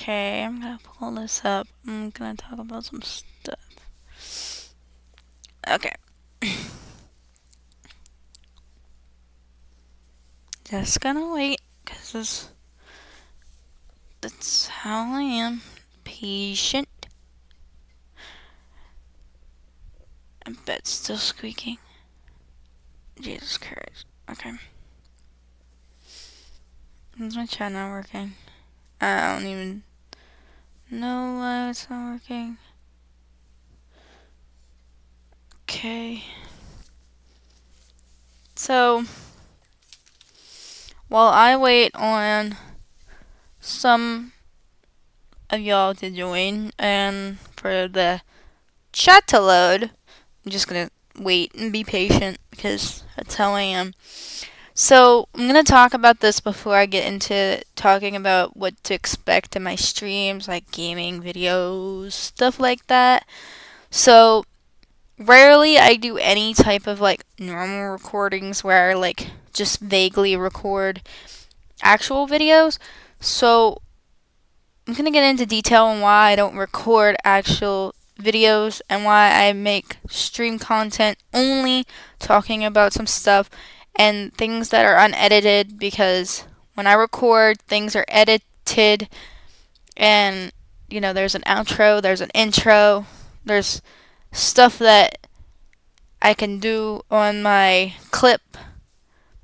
Okay, I'm gonna pull this up. I'm gonna talk about some stuff. Okay. Just gonna wait, because that's how I am. Patient. I bet still squeaking. Jesus Christ. Okay. Is my chat not working? I don't even know why it's not working. Okay. So, while I wait on some of y'all to join and for the chat to load, I'm just gonna wait and be patient because that's how I am. So, I'm gonna talk about this before I get into talking about what to expect in my streams, like gaming videos, stuff like that. So, rarely I do any type of like normal recordings where I like just vaguely record actual videos. So, I'm gonna get into detail on why I don't record actual videos and why I make stream content only talking about some stuff and things that are unedited, because when I record, things are edited and there's an outro, there's an intro, there's stuff that I can do on my clip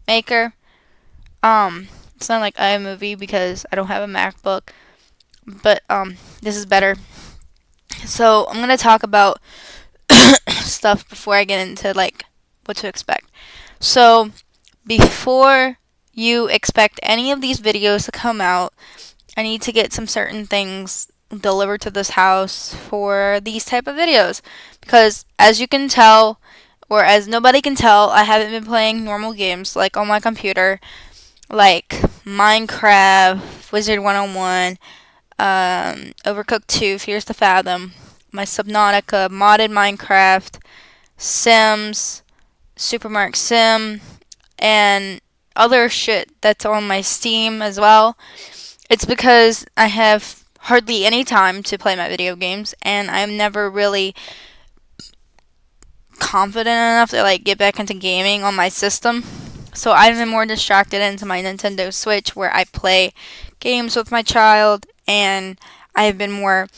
maker. It's not like iMovie because I don't have a MacBook, but this is better. So I'm gonna talk about stuff before I get into like what to expect. So before you expect any of these videos to come out, I need to get some certain things delivered to this house for these type of videos, because as you can tell, or as nobody can tell, I haven't been playing normal games like on my computer, like Minecraft, Wizard 101, Overcooked 2, Fears to Fathom, my Subnautica, modded Minecraft, Sims, Super Mario Sim, and other shit that's on my Steam as well. It's because I have hardly any time to play my video games, and I'm never really confident enough to like get back into gaming on my system. So I've been more distracted into my Nintendo Switch, where I play games with my child, and I've been more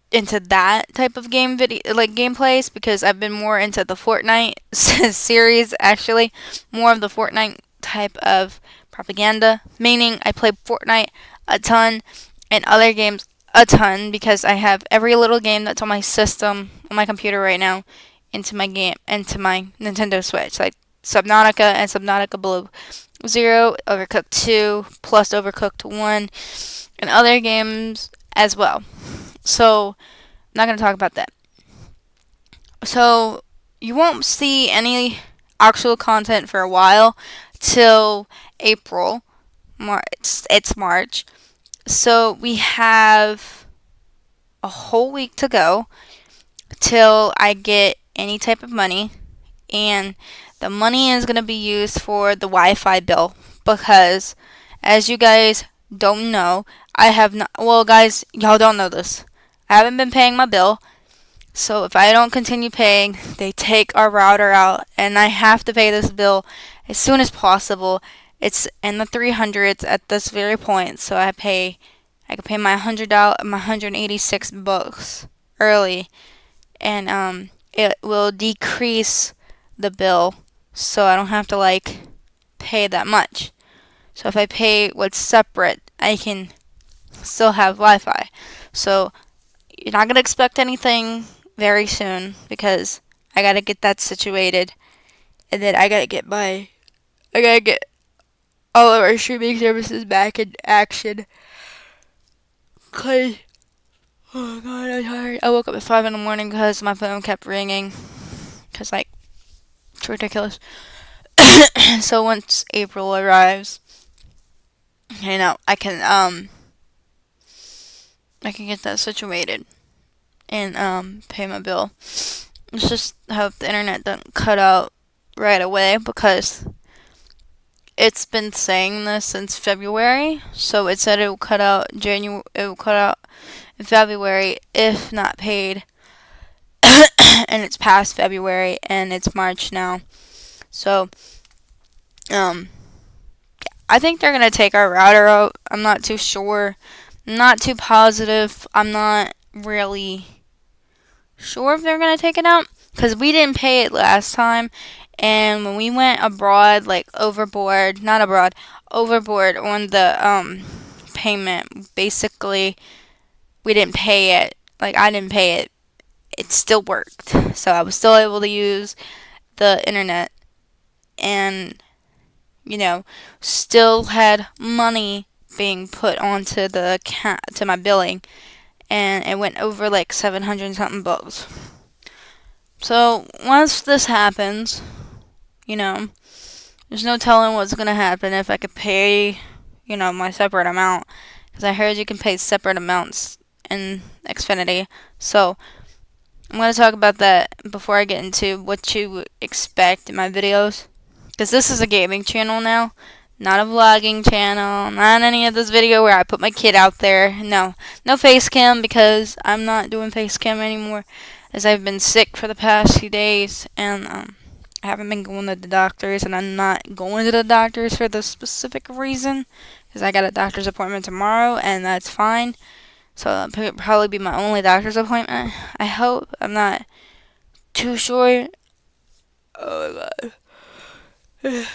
into that type of game video, like gameplays, because I've been more into the Fortnite series, actually more of the Fortnite type of propaganda, meaning I play Fortnite a ton and other games a ton, because I have every little game that's on my system on my computer right now into my Nintendo Switch, like Subnautica and Subnautica Below Zero, Overcooked 2 plus Overcooked 1, and other games as well. So, I'm not going to talk about that. So, you won't see any actual content for a while till April. It's March. So, we have a whole week to go till I get any type of money. And the money is going to be used for the Wi-Fi bill, because, as you guys don't know, I have not. Well, guys, y'all don't know this. I haven't been paying my bill, so if I don't continue paying, they take our router out, and I have to pay this bill as soon as possible. It's in the 300s at this very point, so I can pay my $100, my 186 bucks early, and it will decrease the bill, so I don't have to like pay that much. So if I pay what's separate, I can still have Wi-Fi. So you're not gonna expect anything very soon, because I gotta get that situated, and then I gotta get all of our streaming services back in action. Cause oh god, I'm tired. I woke up at 5 in the morning because my phone kept ringing. Cause like it's ridiculous. So once April arrives, I can get that situated and pay my bill. Let's just hope the internet doesn't cut out right away, because it's been saying this since February. So it said it will cut out it will cut out in February if not paid. And it's past February and it's March now. So I think they're gonna take our router out. I'm not too sure. Not too positive. I'm not really sure if they're gonna take it out because we didn't pay it last time, and when we went abroad, like overboard on the payment. Basically, we didn't pay it. Like I didn't pay it. It still worked, so I was still able to use the internet, and still had money being put onto the account to my billing, and it went over like 700 and something bucks. So once this happens, there's no telling what's gonna happen if I could pay, my separate amount, because I heard you can pay separate amounts in Xfinity. So I'm gonna talk about that before I get into what you expect in my videos, because this is a gaming channel now, not a vlogging channel, not any of this video where I put my kid out there. No face cam, because I'm not doing face cam anymore, as I've been sick for the past few days, and I haven't been going to the doctors, and I'm not going to the doctors for the specific reason, because I got a doctor's appointment tomorrow, and that's fine. So that'll probably be my only doctor's appointment. I hope. I'm not too sure. Oh my god.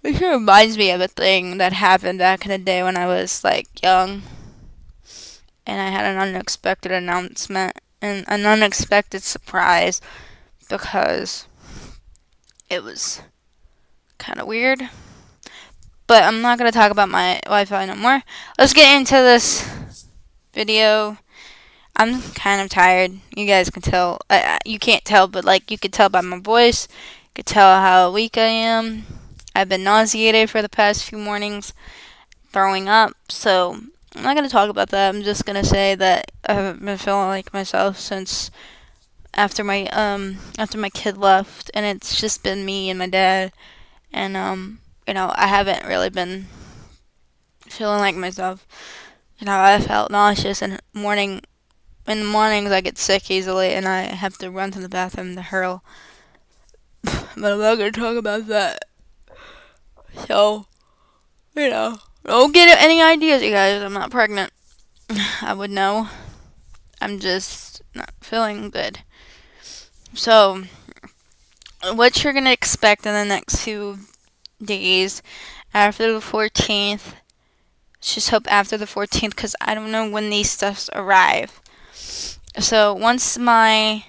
It reminds me of a thing that happened back in the day when I was like young, and I had an unexpected announcement and an unexpected surprise, because it was kind of weird. But I'm not going to talk about my Wi-Fi no more. Let's get into this video. I'm kind of tired. You guys can tell. You can't tell, but like you could tell by my voice. You could tell how weak I am. I've been nauseated for the past few mornings, throwing up. So I'm not going to talk about that. I'm just going to say that I haven't been feeling like myself since after my kid left, and it's just been me and my dad, and I haven't really been feeling like myself. I felt nauseous in the mornings I get sick easily, and I have to run to the bathroom to hurl. But I'm not gonna talk about that. So, don't get any ideas, you guys. I'm not pregnant. I would know. I'm just not feeling good. So, what you're gonna expect in the next few days after the 14th. Just hope after the 14th, because I don't know when these stuffs arrive. So once my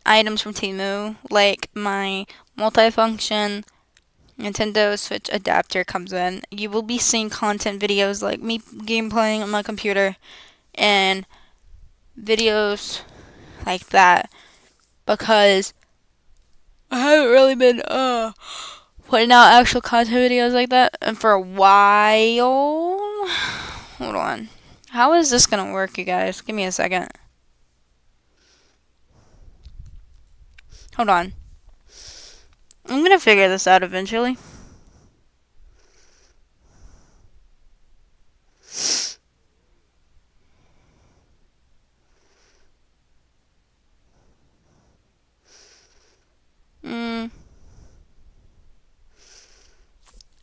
items from Temu, like my multifunction Nintendo Switch adapter, comes in, you will be seeing content videos like me gameplaying on my computer and videos like that, because I haven't really been putting out actual content videos like that and for a while. Hold on. How is this gonna work, you guys? Give me a second. Hold on. I'm gonna figure this out eventually.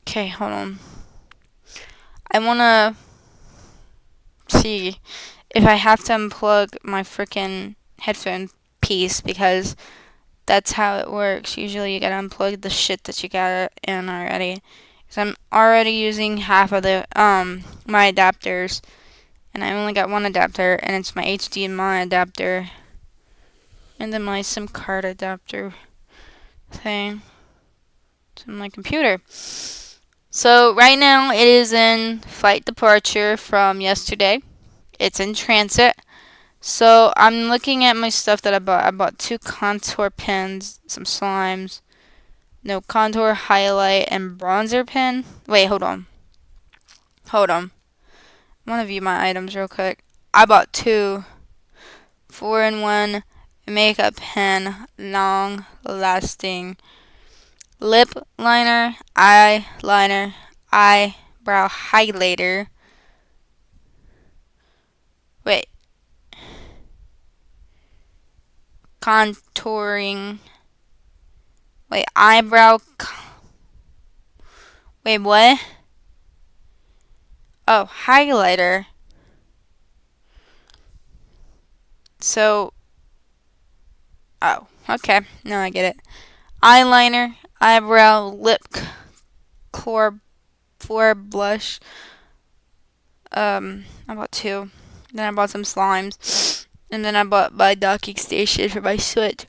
Okay, hold on. I wanna see if I have to unplug my freaking headphone piece, because that's how it works. Usually you gotta unplug the shit that you got in already. Because I'm already using half of the my adapters, and I only got one adapter, and it's my HDMI adapter, and then my SIM card adapter thing to my computer. So right now it is in flight departure from yesterday. It's in transit. So I'm looking at my stuff that I bought. I bought 2 contour pens, some slimes, no contour, highlight, and bronzer pen. Wait, hold on. I want to view my items real quick. I bought 2 4-in-1 makeup pen, long lasting, lip liner, eyeliner, eyebrow highlighter. Wait. Contouring. Wait, wait, what? Oh, highlighter. So, oh, okay. Now I get it. Eyeliner, eyebrow, lip floor blush. I bought 2. Then I bought some slimes. And then I bought my docking station for my Switch.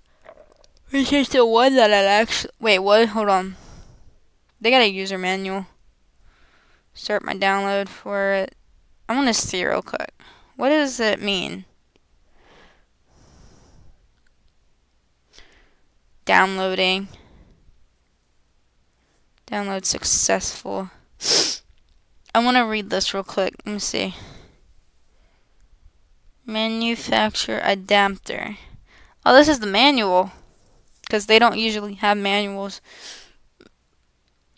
Which is the one that I actually... Wait, what? Hold on. They got a user manual. Start my download for it. I want to see real quick. What does it mean? Downloading. Download successful. I want to read this real quick. Let me see. Manufacturer adapter. Oh, this is the manual. Because they don't usually have manuals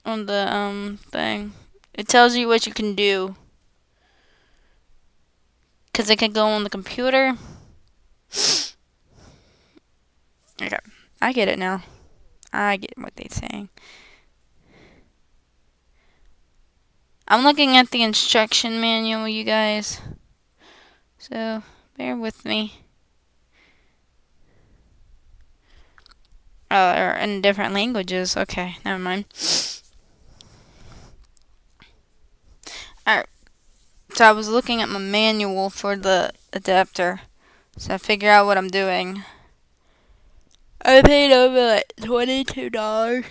on the thing. It tells you what you can do. Because it can go on the computer. Okay. I get it now. I get what they're saying. I'm looking at the instruction manual, you guys. So, bear with me. Oh, or in different languages. Okay, never mind. Alright. So I was looking at my manual for the adapter. So I figure out what I'm doing. I paid over like $22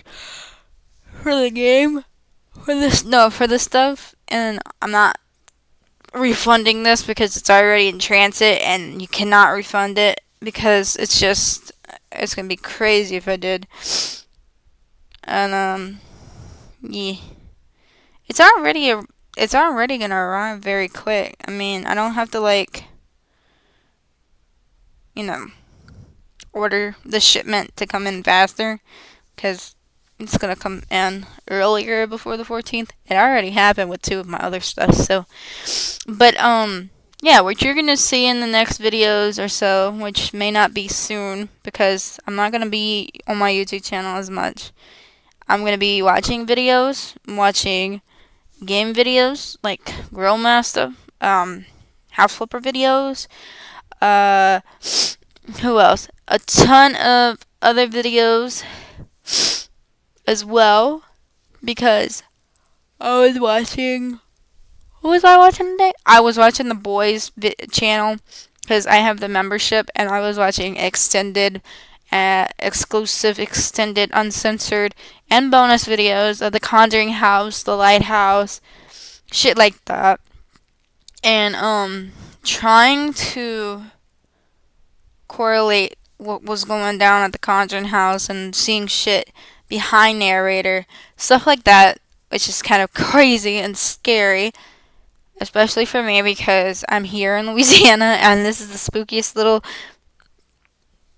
for the game. For the stuff. And I'm not refunding this because it's already in transit and you cannot refund it because it's gonna be crazy if I did. And yeah, it's already gonna arrive very quick. I mean, I don't have to order the shipment to come in faster because it's gonna come in earlier before the 14th. It already happened with 2 of my other stuff. So, but yeah, what you're gonna see in the next videos or so, which may not be soon because I'm not gonna be on my YouTube channel as much. I'm gonna be watching videos, watching game videos like Grill Master, House Flipper videos. Who else? A ton of other videos as well because I was watching. What was I watching today? I was watching the boys channel because I have the membership, and I was watching exclusive, extended, uncensored, and bonus videos of the Conjuring House, the Lighthouse, shit like that, and trying to correlate what was going down at the Conjuring House and seeing shit behind narrator, stuff like that, which is kind of crazy and scary. Especially for me because I'm here in Louisiana and this is the spookiest little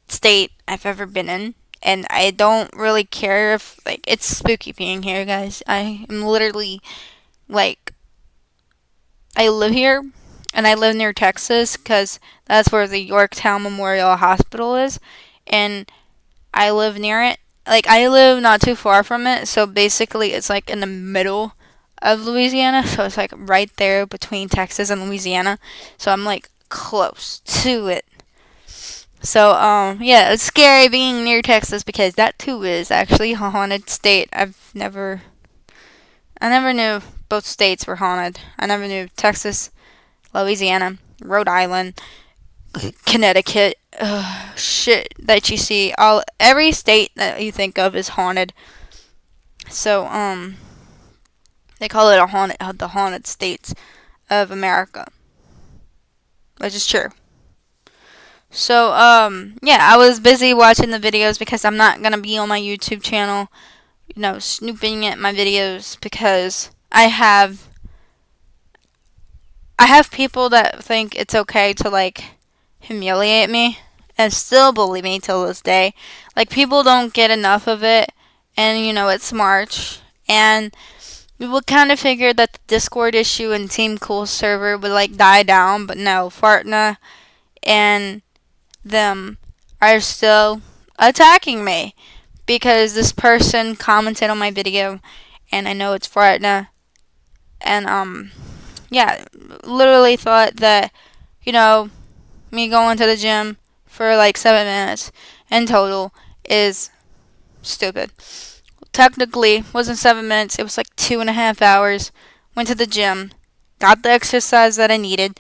state I've ever been in. And I don't really care if, it's spooky being here, guys. I am literally, I live here and I live near Texas because that's where the Yorktown Memorial Hospital is. And I live near it. I live not too far from it. So basically, it's in the middle of Louisiana, so it's right there between Texas and Louisiana, so I'm close to it. So yeah, it's scary being near Texas because that too is actually a haunted state. I never knew both states were haunted. I never knew Texas, Louisiana, Rhode Island, Connecticut, shit that you see, every state that you think of is haunted. So they call it the haunted states of America, which is true. So, yeah, I was busy watching the videos because I'm not gonna be on my YouTube channel, snooping at my videos because I have people that think it's okay to, humiliate me and still bully me till this day. People don't get enough of it and it's March, and we would kind of figure that the Discord issue and Team Cool server would like die down, but no, Fartna and them are still attacking me because this person commented on my video, and I know it's Fartna, and yeah, literally thought that me going to the gym for like 7 minutes in total is stupid. Technically, wasn't 7 minutes. It was like 2.5 hours. Went to the gym, got the exercise that I needed,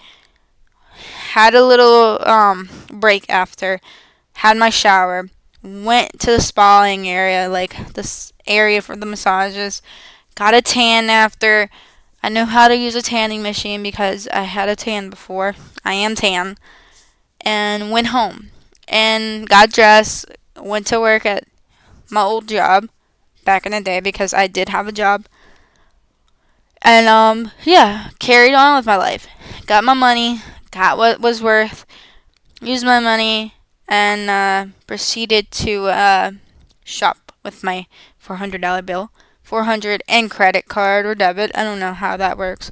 had a little break after, had my shower, went to the spaing area, like this area for the massages, got a tan after. I know how to use a tanning machine because I had a tan before. I am tan. And went home and got dressed, went to work at my old job back in the day because I did have a job. And yeah, carried on with my life. Got my money, got what was worth, used my money, and proceeded to shop with my $400 bill. 400 and credit card or debit. I don't know how that works.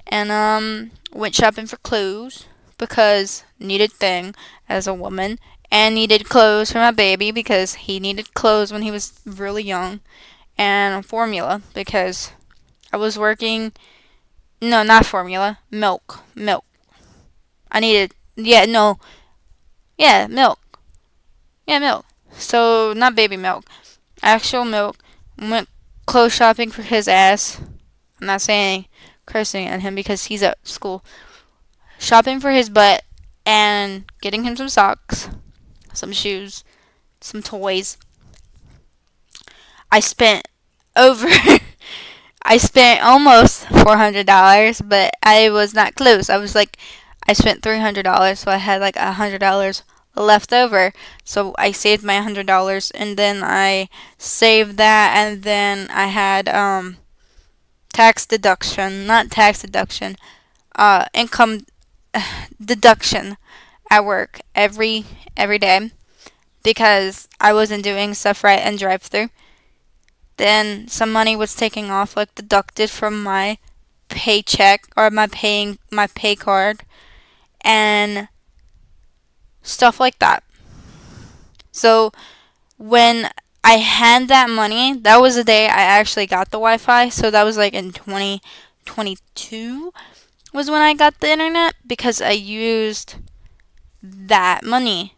And went shopping for clothes because needed thing as a woman, and needed clothes for my baby because he needed clothes when he was really young, and formula because I was working. No, not formula. Milk. Milk. I needed. Yeah, no. Yeah, milk. Yeah, milk. So, not baby milk. Actual milk. Went clothes shopping for his ass. I'm not saying cursing at him because he's at school. Shopping for his butt and getting him some socks, some shoes, some toys. I spent over I spent almost $400, but I was not close. I was like, I spent $300, so I had like $100 left over. So I saved my $100, and then I saved that, and then I had tax deduction, not tax deduction, income deduction at work every day because I wasn't doing stuff right in drive-through. Then some money was taken off, like deducted from my paycheck or my pay card and stuff like that. So when I had that money, that was the day I actually got the Wi-Fi. So that was like in 2022 was when I got the internet because I used that money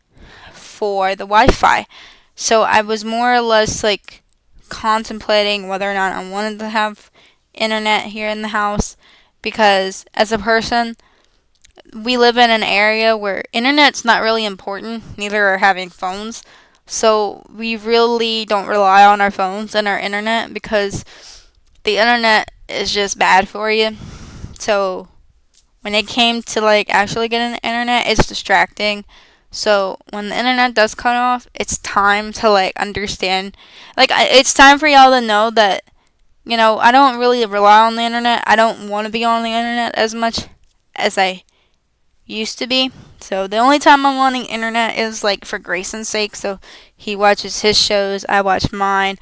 for the Wi-Fi. So I was more or less like contemplating whether or not I wanted to have internet here in the house because as a person, we live in an area where internet's not really important, neither are having phones. So we really don't rely on our phones and our internet because the internet is just bad for you. So when it came to like actually getting the internet, it's distracting. So when the internet does cut off, it's time to like understand. Like it's time for y'all to know that I don't really rely on the internet. I don't want to be on the internet as much as I used to be. So the only time I'm on the internet is like for Grayson's sake. So he watches his shows, I watch mine.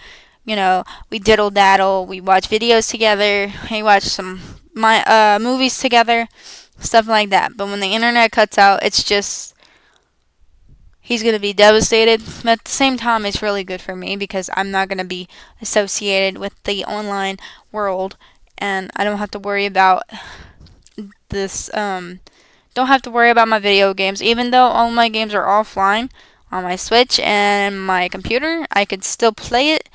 We diddle daddle, we watch videos together, we watch some my movies together, stuff like that. But when the internet cuts out, it's just he's gonna be devastated. But at the same time, it's really good for me because I'm not gonna be associated with the online world, and I don't have to worry about this. Don't have to worry about my video games, even though all my games are offline on my Switch and my computer. I could still play it,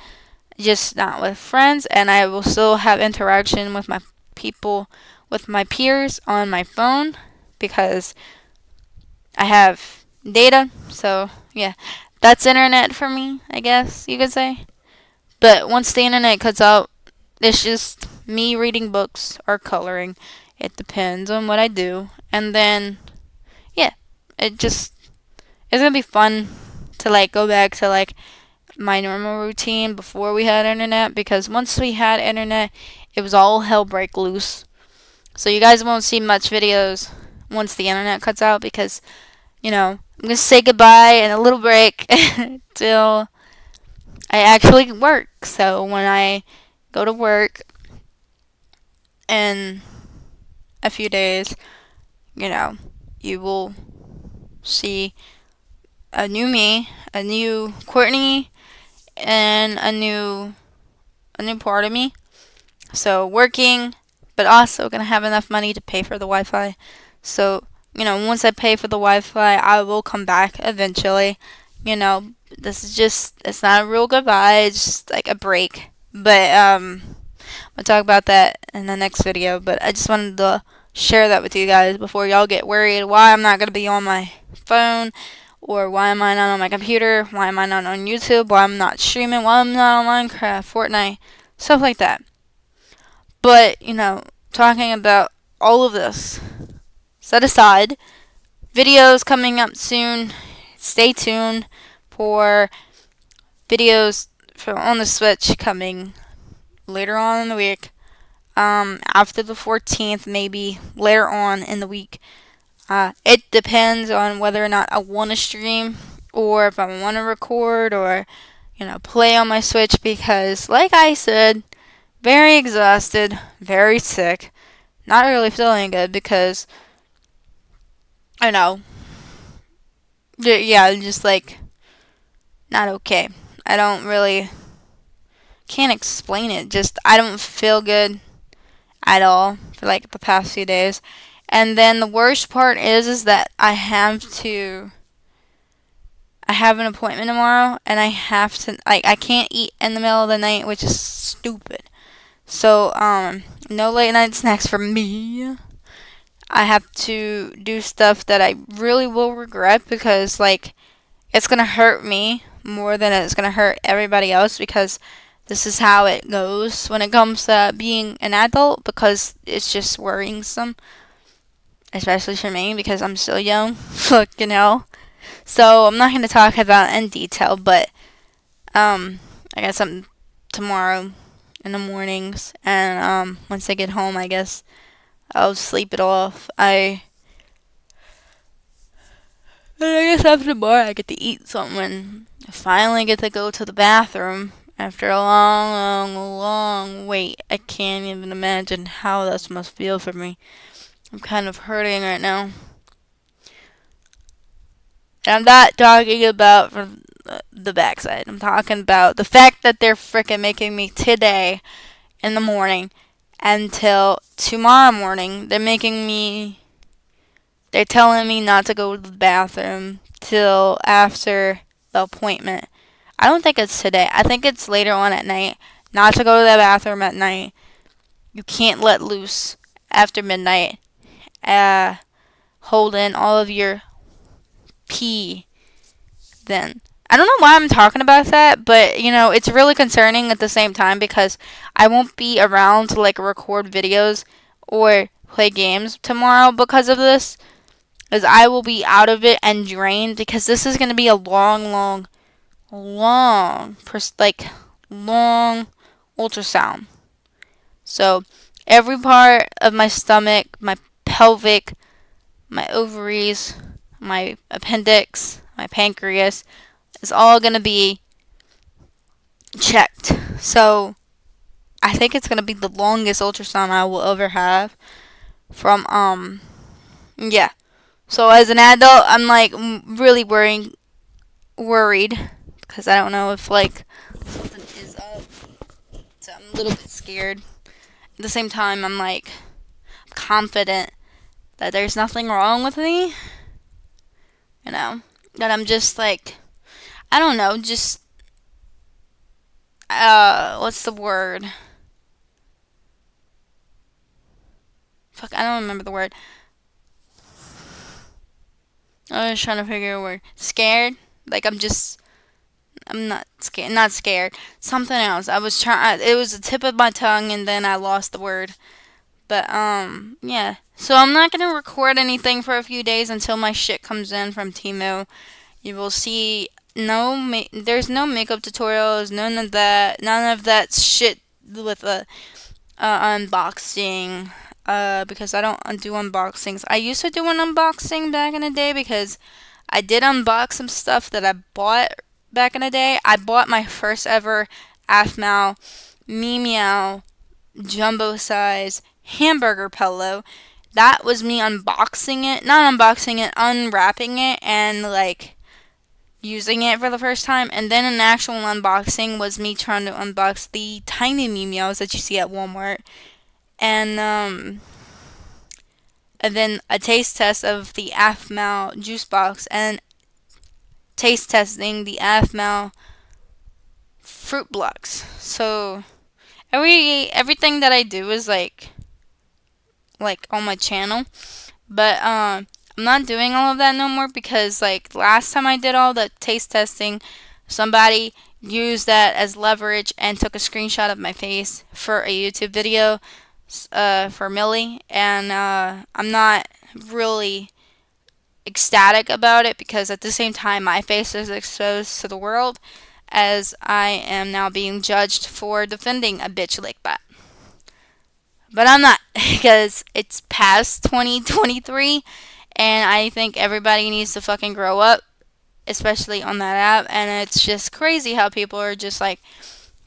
just not with friends, and I will still have interaction with my people, with my peers on my phone because I have data. So yeah, that's internet for me, I guess you could say. But once the internet cuts out, it's just me reading books or coloring. It depends on what I do. And then yeah, it's gonna be fun to like go back to like my normal routine before we had internet, because once we had internet, it was all hell break loose. So you guys won't see much videos once the internet cuts out because I'm gonna say goodbye and a little break till I actually work. So when I go to work in a few days, you know, you will see a new me, a new Courtney, and a new part of me. So working, but also gonna have enough money to pay for the Wi-Fi. So once I pay for the Wi-Fi, I will come back eventually. This is it's not a real goodbye. It's just like a break. But we'll talk about that in the next video. But I just wanted to share that with you guys before y'all get worried why I'm not gonna be on my phone. Or why am I not on my computer? Why am I not on YouTube? Why I'm not streaming? Why I'm not on Minecraft, Fortnite, stuff like that. But, talking about all of this set aside, videos coming up soon. Stay tuned for videos on the Switch coming later on in the week. After the 14th, maybe later on in the week. It depends on whether or not I want to stream or if I want to record or, play on my Switch because, like I said, very exhausted, very sick, not really feeling good because, I know, yeah, just like, not okay. I don't really, can't explain it, just, I don't feel good at all for like the past few days. And then the worst part is that I have an appointment tomorrow, and I have to, like, I can't eat in the middle of the night, which is stupid. So, no late night snacks for me. I have to do stuff that I really will regret because, like, it's gonna hurt me more than it's gonna hurt everybody else because this is how it goes when it comes to being an adult because it's just worrisome, especially for me because I'm still young, So I'm not gonna talk about it in detail, but I got something tomorrow in the mornings, and once I get home, I guess I'll sleep it off. I guess after tomorrow I get to eat something and I finally get to go to the bathroom after a long, long, long wait. I can't even imagine how this must feel for me. I'm kind of hurting right now. And I'm not talking about from the backside. I'm talking about the fact that they're freaking making me today in the morning until tomorrow morning. They're telling me not to go to the bathroom till after the appointment. I don't think it's today. I think it's later on at night. Not to go to the bathroom at night. You can't let loose after midnight. Hold in all of your pee then. I don't know why I'm talking about that, but it's really concerning at the same time because I won't be around to like record videos or play games tomorrow because of this. As I will be out of it and drained because this is going to be a long, long, long ultrasound. So every part of my stomach, my pelvic, my ovaries, my appendix, my pancreas is all going to be checked. So I think it's going to be the longest ultrasound I will ever have from yeah. So as an adult, I'm like really worried because I don't know if like something is up. So I'm a little bit scared. At the same time, I'm like confident that there's nothing wrong with me. That I'm just like, I don't know, just what's the word? Fuck, I don't remember the word. I was trying to figure a word. Scared? Like I'm not scared. Not scared. Something else. I was trying. It was the tip of my tongue, and then I lost the word. But yeah. So I'm not gonna record anything for a few days until my shit comes in from Temu. You will see there's no makeup tutorials, none of that shit with unboxing. Because I don't do unboxings. I used to do an unboxing back in the day because I did unbox some stuff that I bought back in the day. I bought my first ever AFMAO Meow jumbo size hamburger pillow. That was me unboxing it, not unboxing it, unwrapping it and like using it for the first time. And then an actual unboxing was me trying to unbox the tiny Meows that you see at Walmart. And then a taste test of the AFMAO juice box and taste testing the AFMAO fruit blocks. So everything that I do is like on my channel, but I'm not doing all of that no more because like last time I did all the taste testing, somebody used that as leverage and took a screenshot of my face for a YouTube video for Millie, and I'm not really ecstatic about it because at the same time my face is exposed to the world as I am now being judged for defending a bitch like that. But I'm not because it's past 2023 and I think everybody needs to fucking grow up, especially on that app, and it's just crazy how people are just like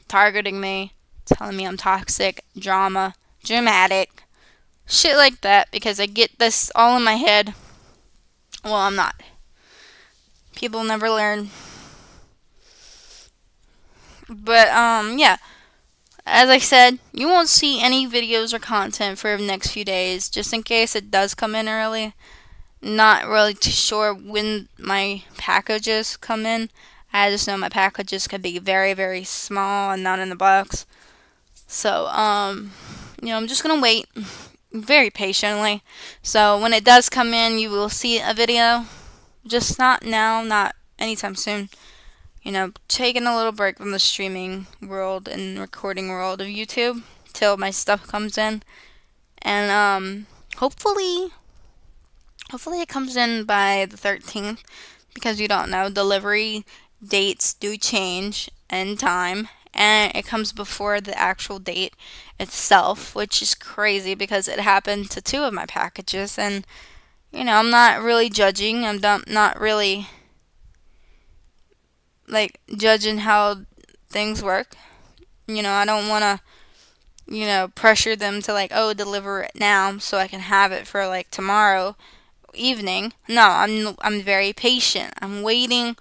targeting me, telling me I'm toxic, dramatic, shit like that because I get this all in my head. Well, I'm not. People never learn. But, yeah. As I said, you won't see any videos or content for the next few days, just in case it does come in early. Not really too sure when my packages come in. I just know my packages could be very, very small and not in the box. So, I'm just gonna wait very patiently. So when it does come in, you will see a video. Just not now, not anytime soon. Taking a little break from the streaming world and recording world of YouTube till my stuff comes in. And hopefully it comes in by the 13th because you don't know, delivery dates do change in time and it comes before the actual date itself, which is crazy because it happened to two of my packages. And I'm not really judging. I'm not really like judging how things work. I don't want to pressure them to like, oh, deliver it now so I can have it for like tomorrow evening. No, I'm very patient. I'm waiting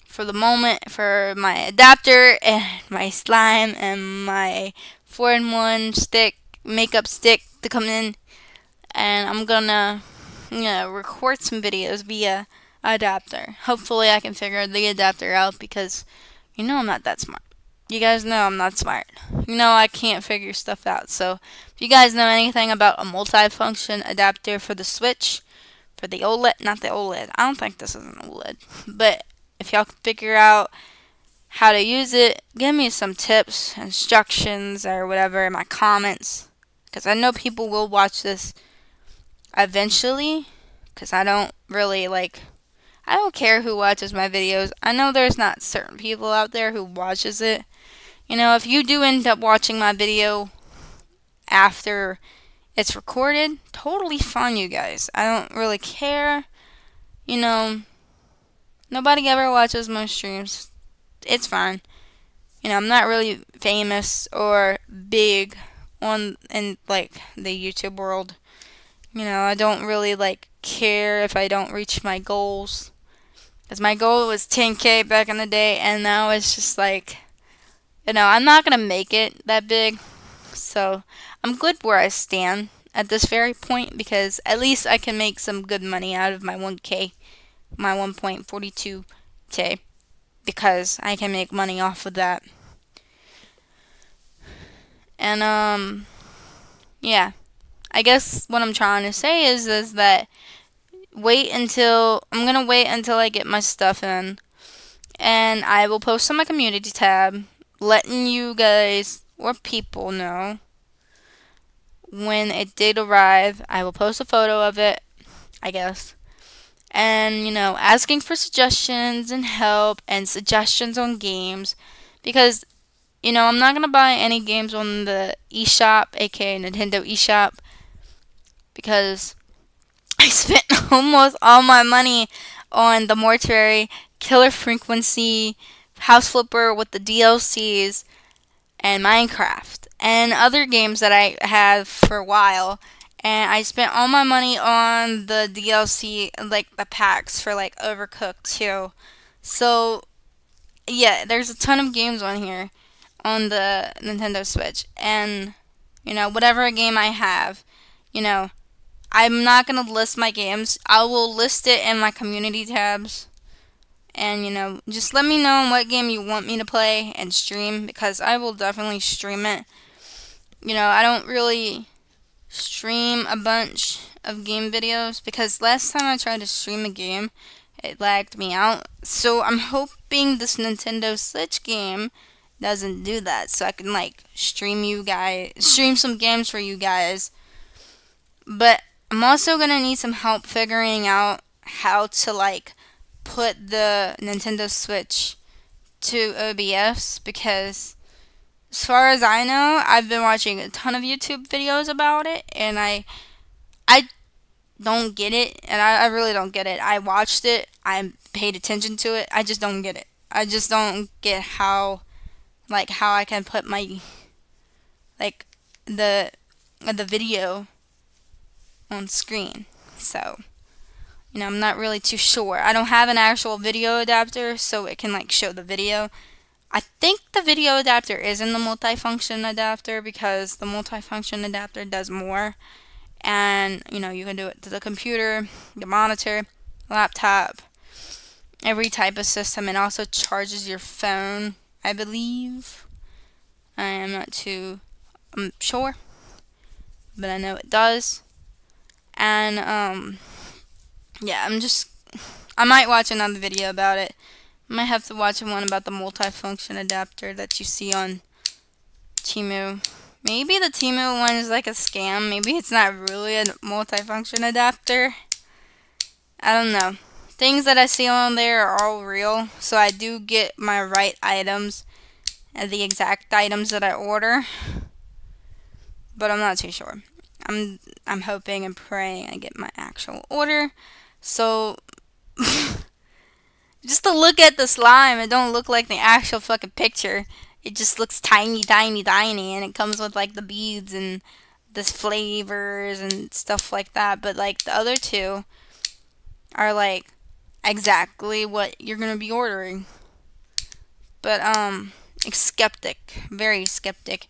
for the moment for my adapter and my slime and my 4-in-1 makeup stick to come in, and I'm gonna record some videos via adapter. Hopefully I can figure the adapter out because I'm not that smart. You guys know I'm not smart. I can't figure stuff out. So if you guys know anything about a multi-function adapter for the Switch, for the OLED, not the OLED. I don't think this is an OLED. But if y'all can figure out how to use it, give me some tips, instructions, or whatever in my comments. Because I know people will watch this eventually. Because I don't really I don't care who watches my videos. I know there's not certain people out there who watches it. If you do end up watching my video after it's recorded, totally fine, you guys. I don't really care. Nobody ever watches my streams. It's fine. I'm not really famous or big in the YouTube world. I don't really care if I don't reach my goals. Because my goal was 10K back in the day, and now it's just I'm not going to make it that big. So I'm good where I stand at this very point because at least I can make some good money out of my 1K, my 1.42K, because I can make money off of that. And yeah, I guess what I'm trying to say is that I'm gonna wait until I get my stuff in, and I will post on my community tab, letting you guys or people know when it did arrive. I will post a photo of it, I guess, and asking for suggestions and help and suggestions on games, because I'm not gonna buy any games on the eShop, aka Nintendo eShop, because I spent almost all my money on the Mortuary, Killer Frequency, House Flipper with the DLCs, and Minecraft, and other games that I have for a while. And I spent all my money on the DLC, like the packs for like Overcooked too. So yeah, there's a ton of games on here on the Nintendo Switch, and whatever game I have, you know, I'm not gonna list my games. I will list it in my community tabs, and just let me know what game you want me to play and stream, because I will definitely stream it. I don't really stream a bunch of game videos because last time I tried to stream a game, it lagged me out. So I'm hoping this Nintendo Switch game doesn't do that, so I can like stream some games for you guys. But I'm also gonna need some help figuring out how to like put the Nintendo Switch to OBS, because as far as I know, I've been watching a ton of YouTube videos about it, and I don't get it, and I really don't get it. I watched it, I paid attention to it, I just don't get it. I just don't get how I can put my like the video on screen. So I'm not really too sure. I don't have an actual video adapter, so it can like show the video. I think the video adapter is in the multifunction adapter, because the multifunction adapter does more. And you can do it to the computer, the monitor, laptop, every type of system. It also charges your phone, I believe. I am not too sure, but I know it does. And yeah, I might watch another video about it. I might have to watch one about the multifunction adapter that you see on Temu. Maybe the Temu one is like a scam. Maybe it's not really a multifunction adapter. I don't know. Things that I see on there are all real, so I do get my right items and the exact items that I order. But I'm not too sure. I'm hoping and praying I get my actual order. So just to look at the slime, it don't look like the actual fucking picture. It just looks tiny, tiny, tiny, and it comes with like the beads and the flavors and stuff like that. But like the other two are like exactly what you're gonna be ordering. But skeptic, very skeptic.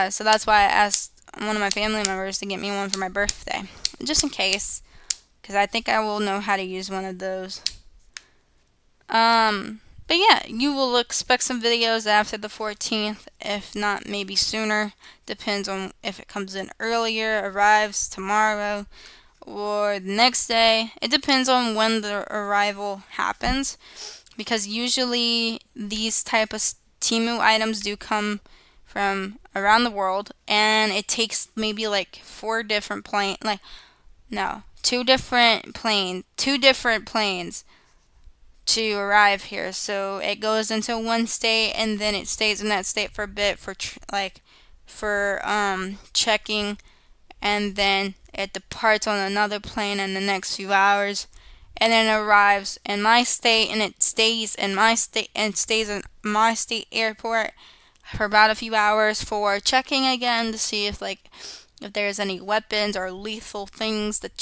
So that's why I asked one of my family members to get me one for my birthday, just in case, because I think I will know how to use one of those. But yeah, you will expect some videos after the 14th, if not maybe sooner. Depends on if it comes in earlier, arrives tomorrow, or the next day. It depends on when the arrival happens, because usually these type of Temu items do come from around the world, and it takes maybe like two different planes to arrive here. So it goes into one state, and then it stays in that state for a bit for checking, and then it departs on another plane in the next few hours, and then arrives in my state, and it stays in my state airport for about a few hours for checking again to see if there's any weapons or lethal things that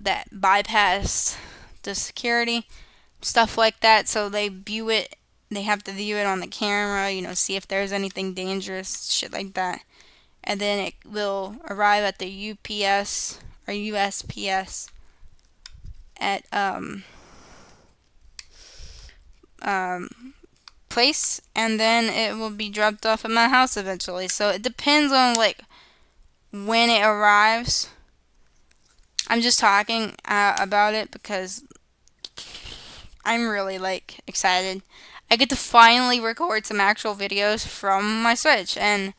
that bypass the security, stuff like that. So they have to view it on the camera, see if there's anything dangerous, shit like that. And then it will arrive at the UPS or USPS at place, and then it will be dropped off at my house eventually. So it depends on when it arrives. I'm just talking about it because I'm really excited. I get to finally record some actual videos from my Switch, and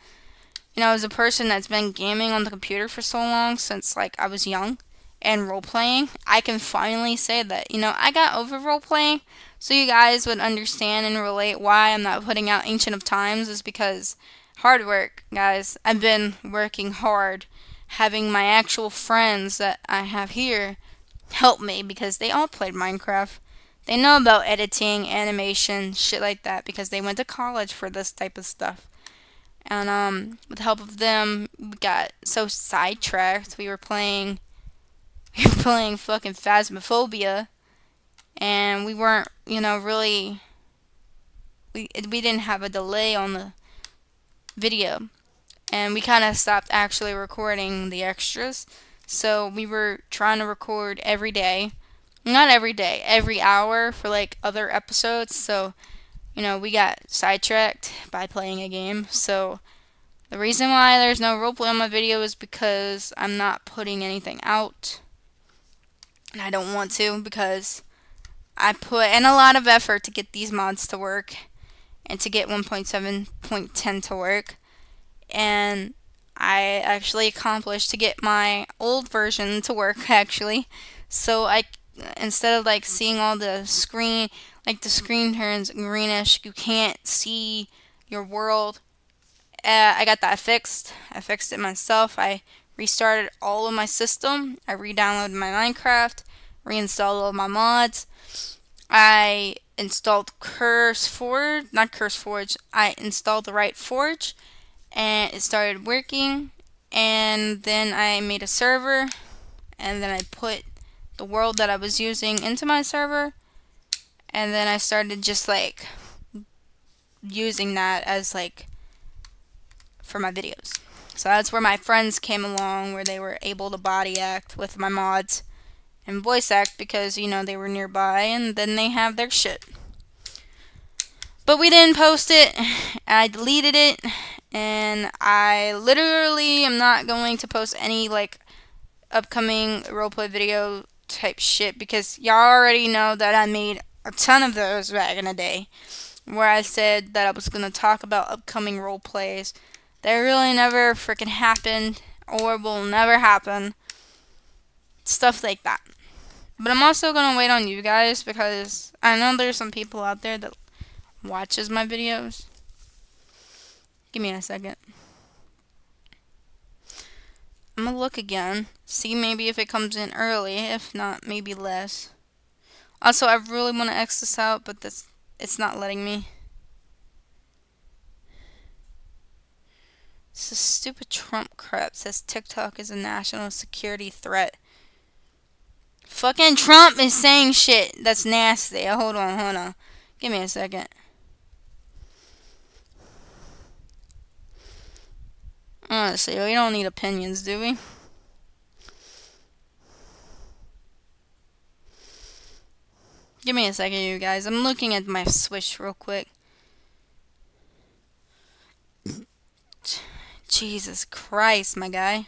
as a person that's been gaming on the computer for so long, since I was young, and role playing, I can finally say that I got over role playing. So you guys would understand and relate why I'm not putting out Ancient of Times, is because hard work, guys. I've been working hard, having my actual friends that I have here help me, because they all played Minecraft. They know about editing, animation, shit like that because they went to college for this type of stuff. And with the help of them, we got so sidetracked. We were playing fucking Phasmophobia, and we weren't, really we didn't have a delay on the video, and we kind of stopped actually recording the extras. So we were trying to record every day. Not every day, every hour for like other episodes. So, we got sidetracked by playing a game. So, the reason why there's no roleplay on my video is because I'm not putting anything out. And I don't want to because I put in a lot of effort to get these mods to work and to get 1.7.10 to work. And I actually accomplished to get my old version to work actually. So instead of like seeing all the screen, like the screen turns greenish, you can't see your world. I got that fixed. I fixed it myself. I restarted all of my system. I re-downloaded my Minecraft, reinstalled all of my mods. I installed not CurseForge. I installed the right forge, and it started working. And then I made a server, and then I put the world that I was using into my server, and then I started just like using that as like for my videos. So that's where my friends came along, where they were able to body act with my mods and voice act because, they were nearby, and then they have their shit. But we didn't post it. I deleted it, and I literally am not going to post any like upcoming roleplay video type shit because y'all already know that I made a ton of those back in the day where I said that I was going to talk about upcoming roleplays that really never freaking happened or will never happen. Stuff like that. But I'm also going to wait on you guys because I know there's some people out there that watches my videos. Give me a second. I'm going to look again. See maybe if it comes in early. If not, maybe less. Also, I really want to X this out, but it's not letting me. This stupid Trump crap says TikTok is a national security threat. Fucking Trump is saying shit that's nasty. Hold on. Give me a second. Honestly, we don't need opinions, do we? Give me a second, you guys. I'm looking at my Switch real quick. Jesus Christ, my guy.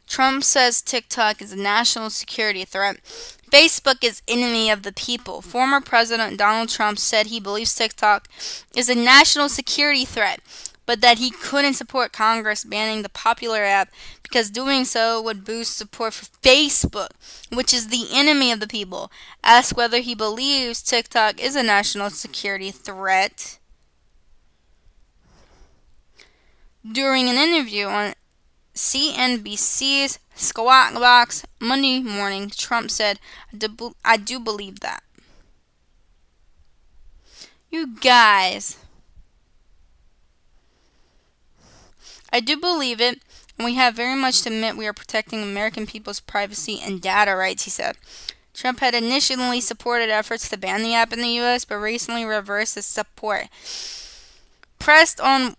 Trump says TikTok is a national security threat. Facebook is enemy of the people. Former President Donald Trump said he believes TikTok is a national security threat, but that he couldn't support Congress banning the popular app because doing so would boost support for Facebook, which is the enemy of the people. Asked whether he believes TikTok is a national security threat. During an interview on CNBC's Squawk Box Monday morning, Trump said, I do believe that. You guys. I do believe it, and we have very much to admit we are protecting American people's privacy and data rights, he said. Trump had initially supported efforts to ban the app in the U.S., but recently reversed his support. Pressed on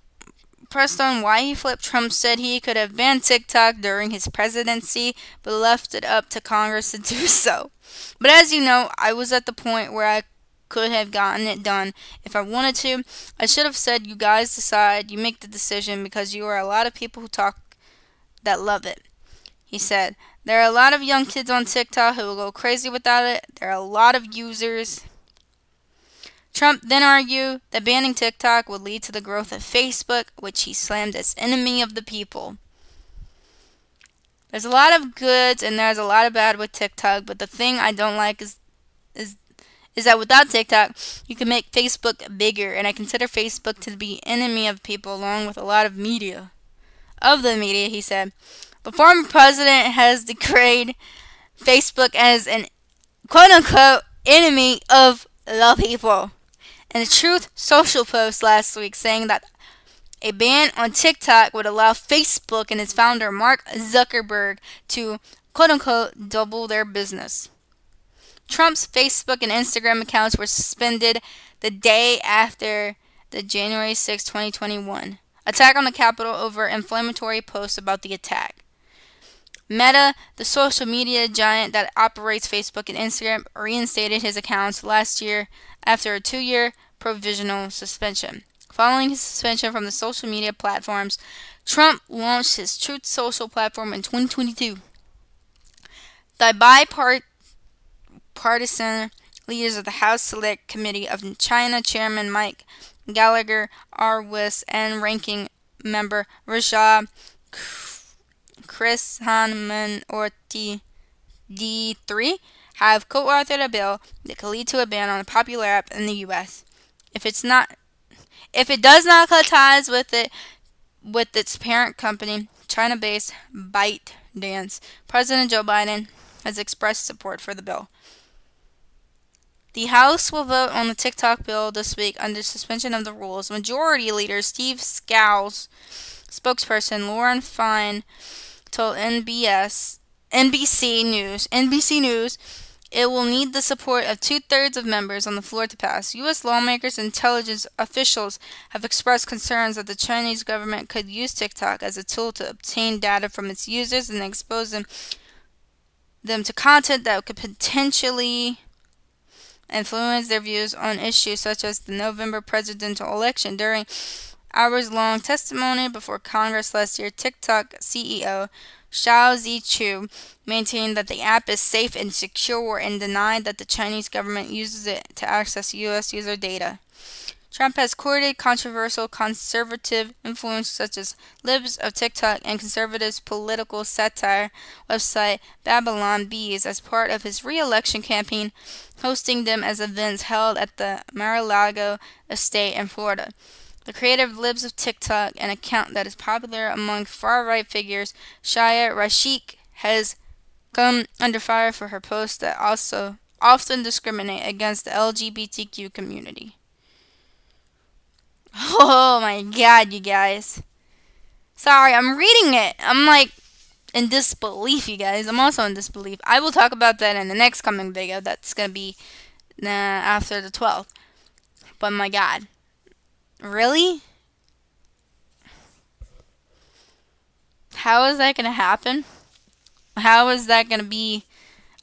why he flipped, Trump said he could have banned TikTok during his presidency, but left it up to Congress to do so. But as you know, I was at the point where I could have gotten it done if I wanted to. I should have said, you guys decide, you make the decision, because you are a lot of people who talk that love it. He said, there are a lot of young kids on TikTok who will go crazy without it. There are a lot of users. Trump then argued that banning TikTok would lead to the growth of Facebook, which he slammed as enemy of the people. There's a lot of goods and there's a lot of bad with TikTok, but the thing I don't like is that without TikTok, you can make Facebook bigger, and I consider Facebook to be enemy of people along with a lot of media. Of the media, he said. The former president has declared Facebook as an quote unquote enemy of the people. In a Truth Social post last week saying that a ban on TikTok would allow Facebook and its founder Mark Zuckerberg to quote unquote double their business. Trump's Facebook and Instagram accounts were suspended the day after the January 6, 2021 attack on the Capitol over inflammatory posts about the attack. Meta, the social media giant that operates Facebook and Instagram, reinstated his accounts last year after a 2-year provisional suspension. Following his suspension from the social media platforms, Trump launched his Truth Social platform in 2022. The bipartisan leaders of the House Select Committee of China Chairman Mike Gallagher, Arwis, and Ranking Member Rajah Krishnamurthy D3 have co-authored a bill that could lead to a ban on a popular app in the U.S. If it does not cut ties with its parent company, China-based ByteDance, President Joe Biden has expressed support for the bill. The House will vote on the TikTok bill this week under suspension of the rules. Majority Leader Steve Scalise, spokesperson Lauren Fine, told NBC News it will need the support of 2/3 of members on the floor to pass. U.S. lawmakers and intelligence officials have expressed concerns that the Chinese government could use TikTok as a tool to obtain data from its users and expose them to content that could potentially influence their views on issues such as the November presidential election. During hours-long testimony before Congress last year, TikTok CEO Shou Zi-Chew maintained that the app is safe and secure and denied that the Chinese government uses it to access U.S. user data. Trump has courted controversial conservative influences such as Libs of TikTok and conservative political satire website Babylon Bees as part of his re-election campaign, hosting them as events held at the Mar-a-Lago estate in Florida. The creator of Libs of TikTok, an account that is popular among far-right figures, Shia Rashik, has come under fire for her posts that also often discriminate against the LGBTQ community. Oh my god, you guys. Sorry, I'm reading it. I'm like in disbelief, you guys. I'm also in disbelief. I will talk about that in the next coming video. That's going to be after the 12th. But my god. Really? How is that going to happen? How is that going to be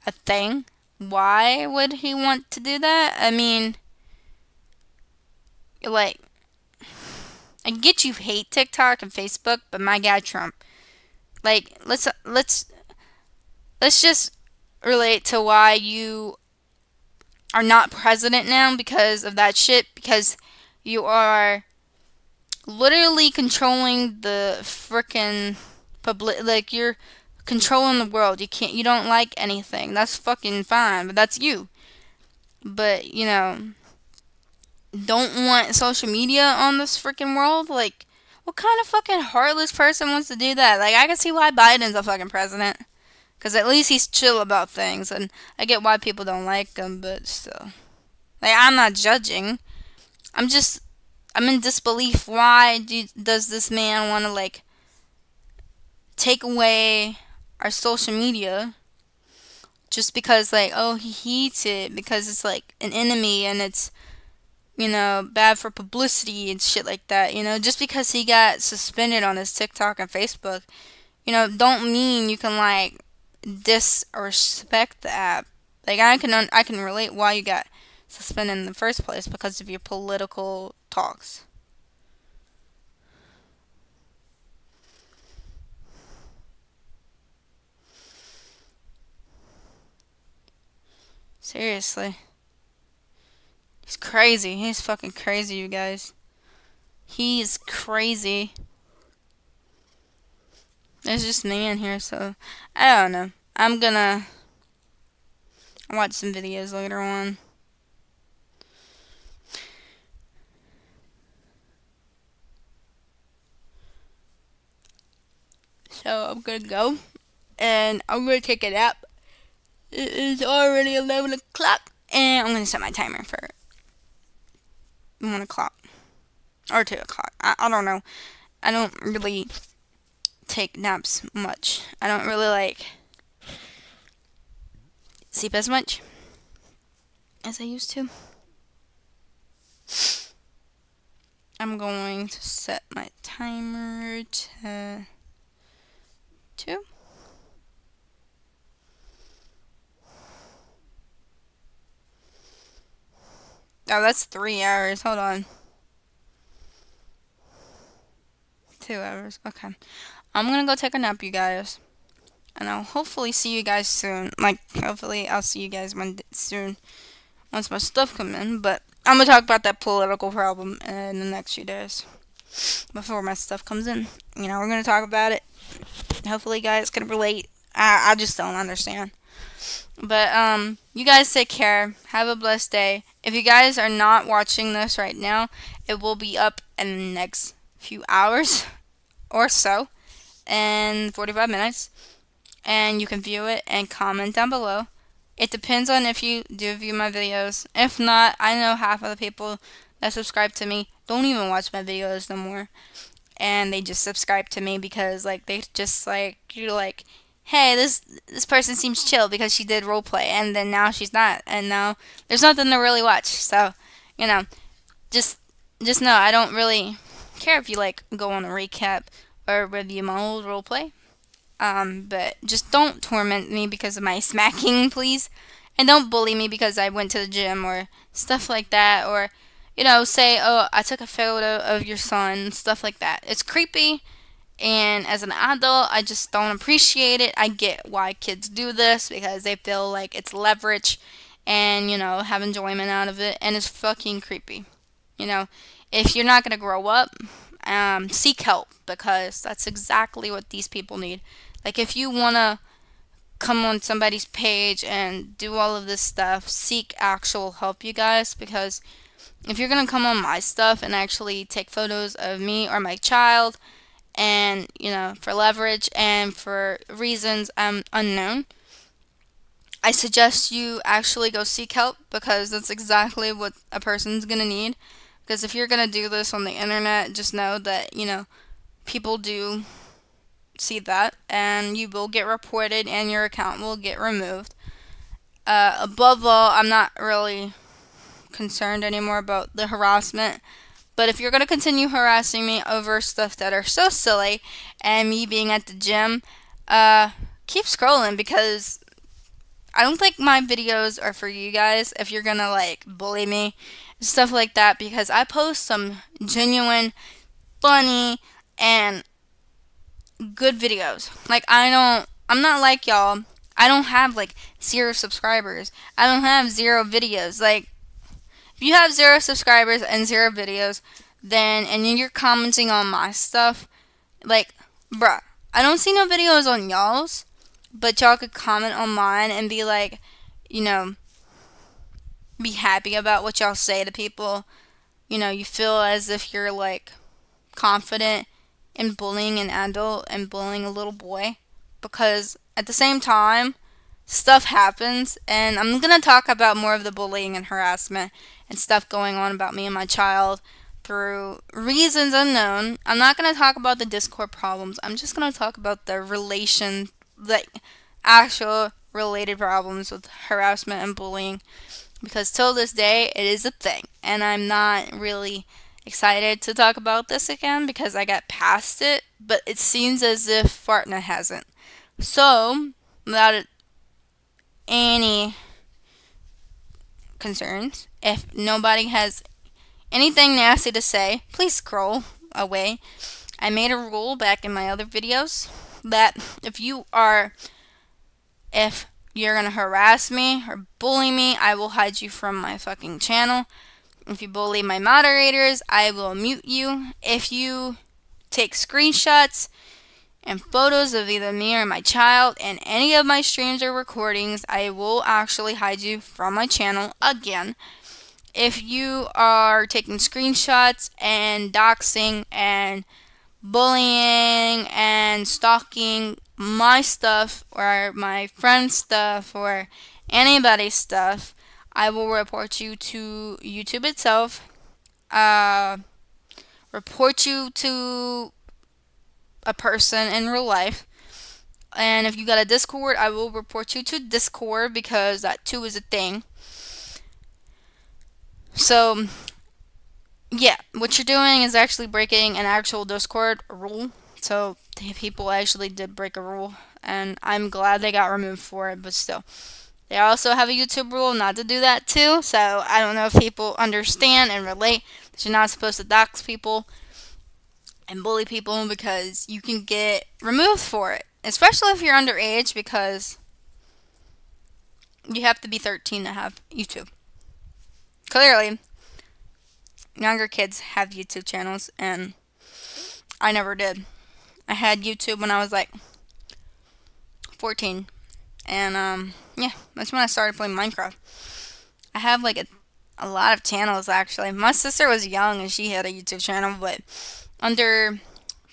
a thing? Why would he want to do that? I mean, like, I get you hate TikTok and Facebook, but my god, Trump. Like, let's just relate to why you are not president now because of that shit, because you are literally controlling the frickin' public, like, you're controlling the world. You don't like anything. That's fucking fine, but that's you. But, you know, don't want social media on this freaking world? Like, what kind of fucking heartless person wants to do that? Like, I can see why Biden's a fucking president. Because at least he's chill about things. And I get why people don't like him, but still. Like, I'm not judging. I'm in disbelief. Why does this man want to, like, take away our social media just because, like, oh, he hates it because it's, like, an enemy and it's, you know, bad for publicity and shit like that, you know, just because he got suspended on his TikTok and Facebook, you know, don't mean you can, like, disrespect the app. Like, I can relate why you got suspended in the first place because of your political talks. Seriously. He's crazy. He's fucking crazy, you guys. He's crazy. There's just me in here, so I don't know. I'm gonna watch some videos later on. So I'm gonna go and I'm gonna take a nap It is already 11 o'clock, and I'm gonna set my timer for 1 o'clock or 2 o'clock. I don't know. I don't really take naps much. I don't really like sleep as much as I used to. I'm going to set my timer to 2. Oh, that's 3 hours. Hold on. 2 hours. Okay. I'm gonna go take a nap, you guys. And I'll hopefully see you guys soon. Like, hopefully I'll see you guys soon. Once my stuff come in. But I'm gonna talk about that political problem in the next few days. Before my stuff comes in. You know, we're gonna talk about it. Hopefully you guys can relate. I just don't understand. But you guys take care. Have a blessed day. If you guys are not watching this right now, it will be up in the next few hours or so, in 45 minutes, and you can view it and comment down below. It depends on if you do view my videos. If not, I know half of the people that subscribe to me don't even watch my videos no more, and they just subscribe to me because like they just like you're like, hey, this person seems chill because she did roleplay, and then now she's not, and now there's nothing to really watch. So, you know, just just know I don't really care if you like go on a recap or review my old roleplay. But just don't torment me because of my smacking, please, and don't bully me because I went to the gym or stuff like that, or say, oh, I took a photo of your son, stuff like that. It's creepy, and as an adult, I just don't appreciate it. I get why kids do this because they feel like it's leverage and, have enjoyment out of it, and it's fucking creepy. You know, if you're not going to grow up, seek help because that's exactly what these people need. Like, if you want to come on somebody's page and do all of this stuff, seek actual help, you guys, because if you're going to come on my stuff and actually take photos of me or my child, and for leverage and for reasons unknown, I suggest you actually go seek help because that's exactly what a person's gonna need. Because if you're gonna do this on the internet, just know that people do see that, and you will get reported, and your account will get removed. Above all, I'm not really concerned anymore about the harassment. But if you're going to continue harassing me over stuff that are so silly and me being at the gym, keep scrolling because I don't think my videos are for you guys if you're going to like bully me, stuff like that, because I post some genuine, funny, and good videos. Like I'm not like y'all. I don't have like 0 subscribers. I don't have 0 videos. Like, if you have 0 subscribers and 0 videos, and you're commenting on my stuff, like, bruh, I don't see no videos on y'all's, but y'all could comment on mine and be like, be happy about what y'all say to people. You feel as if you're like confident in bullying an adult and bullying a little boy, because at the same time, stuff happens, and I'm going to talk about more of the bullying and harassment and stuff going on about me and my child through reasons unknown. I'm not going to talk about the Discord problems. I'm just going to talk about the actual related problems with harassment and bullying, because till this day, it is a thing, and I'm not really excited to talk about this again because I got past it, but it seems as if Fartna hasn't. So, without any concerns, if nobody has anything nasty to say, please scroll away. I made a rule back in my other videos that if you're gonna harass me or bully me, I will hide you from my fucking channel. If you bully my moderators, I will mute you. If you take screenshots and photos of either me or my child in any of my streams or recordings, I will actually hide you from my channel again. If you are taking screenshots and doxing and bullying and stalking my stuff or my friend's stuff or anybody's stuff, I will report you to YouTube itself, uh, report you to a person in real life. And if you got a Discord, I will report you to Discord because that too is a thing. So, yeah, what you're doing is actually breaking an actual Discord rule. So, people actually did break a rule, and I'm glad they got removed for it, but still. They also have a YouTube rule not to do that too, so I don't know if people understand and relate that you're not supposed to dox people and bully people because you can get removed for it, especially if you're underage because you have to be 13 to have YouTube. Clearly, younger kids have YouTube channels, and I never did. I had YouTube when I was like 14, and yeah, that's when I started playing Minecraft. I have like a lot of channels actually. My sister was young and she had a YouTube channel, but under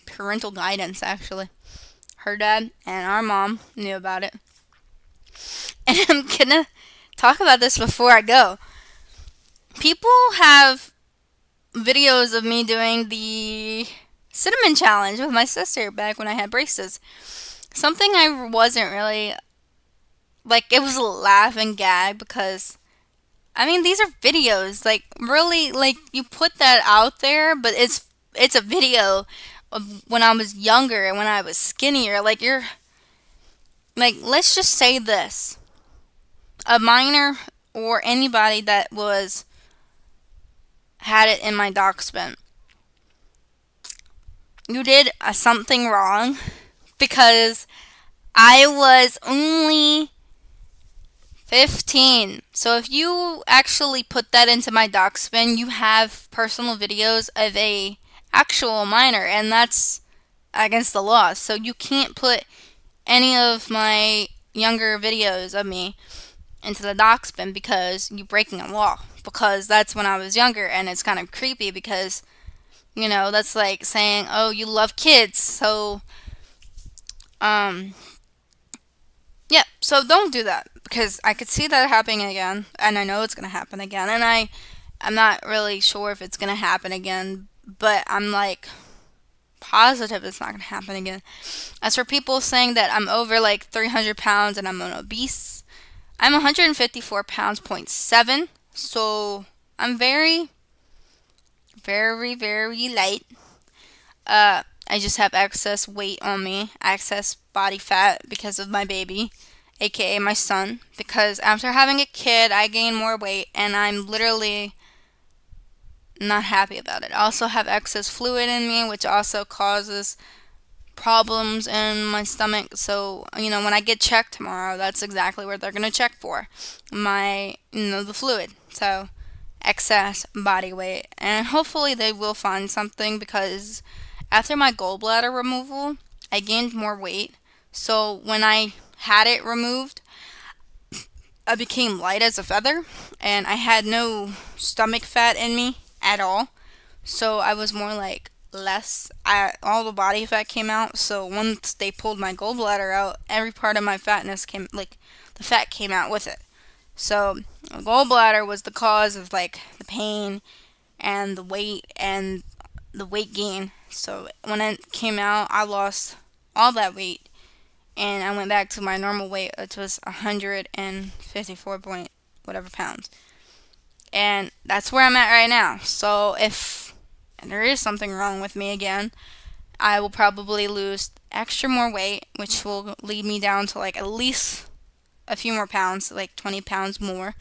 parental guidance actually. Her dad and our mom knew about it. And I'm gonna talk about this before I go. People have videos of me doing the cinnamon challenge with my sister back when I had braces. Something I wasn't really like, it was a laugh and gag because I mean these are videos. Like really, like you put that out there, but it's a video of when I was younger and when I was skinnier. Like you're like, let's just say this. A minor or anybody that was had it in my doc spin. You did something wrong because I was only 15. So if you actually put that into my doc spin, you have personal videos of a actual minor, and that's against the law. So you can't put any of my younger videos of me into the doc spin because you're breaking a law. Because that's when I was younger, and it's kind of creepy because, you know, that's like saying, oh, you love kids. So, yeah, so don't do that because I could see that happening again, and I know it's going to happen again, and I'm not really sure if it's going to happen again, but I'm like positive it's not going to happen again. As for people saying that I'm over like 300 pounds and I'm an obese, I'm 154 pounds, point 7, so I'm very, very, very light. I just have excess weight on me, excess body fat because of my baby, aka my son. Because after having a kid, I gained more weight, and I'm literally not happy about it. I also have excess fluid in me, which also causes problems in my stomach. So, you know, when I get checked tomorrow, that's exactly what they're going to check for. The fluid. So, excess body weight. And hopefully they will find something because after my gallbladder removal, I gained more weight. So, when I had it removed, I became light as a feather and I had no stomach fat in me at all. So, I was more like less. All the body fat came out. So once they pulled my gallbladder out, every part of my fatness came, like the fat came out with it. So the gallbladder was the cause of like the pain and the weight gain. So when it came out, I lost all that weight and I went back to my normal weight, which was 154 point whatever pounds. And that's where I'm at right now. So if there is something wrong with me again, I will probably lose extra more weight, which will lead me down to like at least a few more pounds, like 20 pounds more.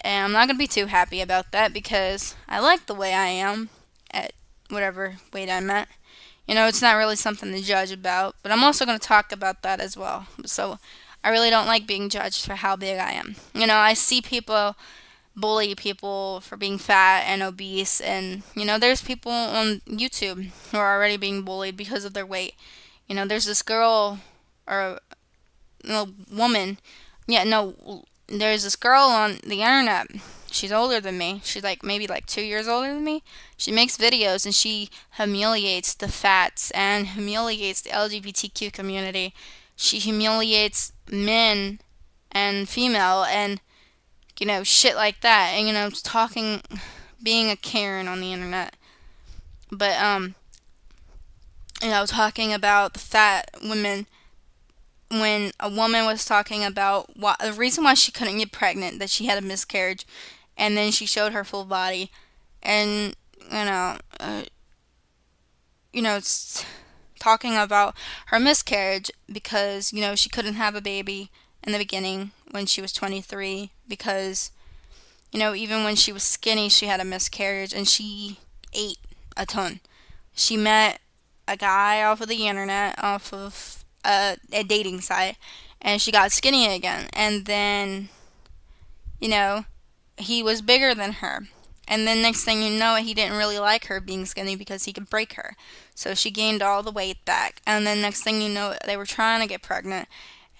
And I'm not going to be too happy about that because I like the way I am at whatever weight I'm at. You know, it's not really something to judge about, but I'm also going to talk about that as well. So I really don't like being judged for how big I am. You know, I see people bully people for being fat and obese, and you know there's people on YouTube who are already being bullied because of their weight. You know, there's this girl or woman, yeah, no, there's this girl on the internet. she's older than me. She's like maybe like 2 years older than me. She makes videos and she humiliates the fats and humiliates the LGBTQ community. She humiliates men and female and shit like that. And talking, being a Karen on the internet. But talking about the fat women, when a woman was talking about the reason why she couldn't get pregnant, that she had a miscarriage, and then she showed her full body, and it's talking about her miscarriage because she couldn't have a baby in the beginning when she was 23 because even when she was skinny she had a miscarriage and she ate a ton. She met a guy off of the internet, off of a dating site, and she got skinny again. And then, he was bigger than her. And then next thing you know, he didn't really like her being skinny because he could break her. So she gained all the weight back. And then next thing you know, they were trying to get pregnant.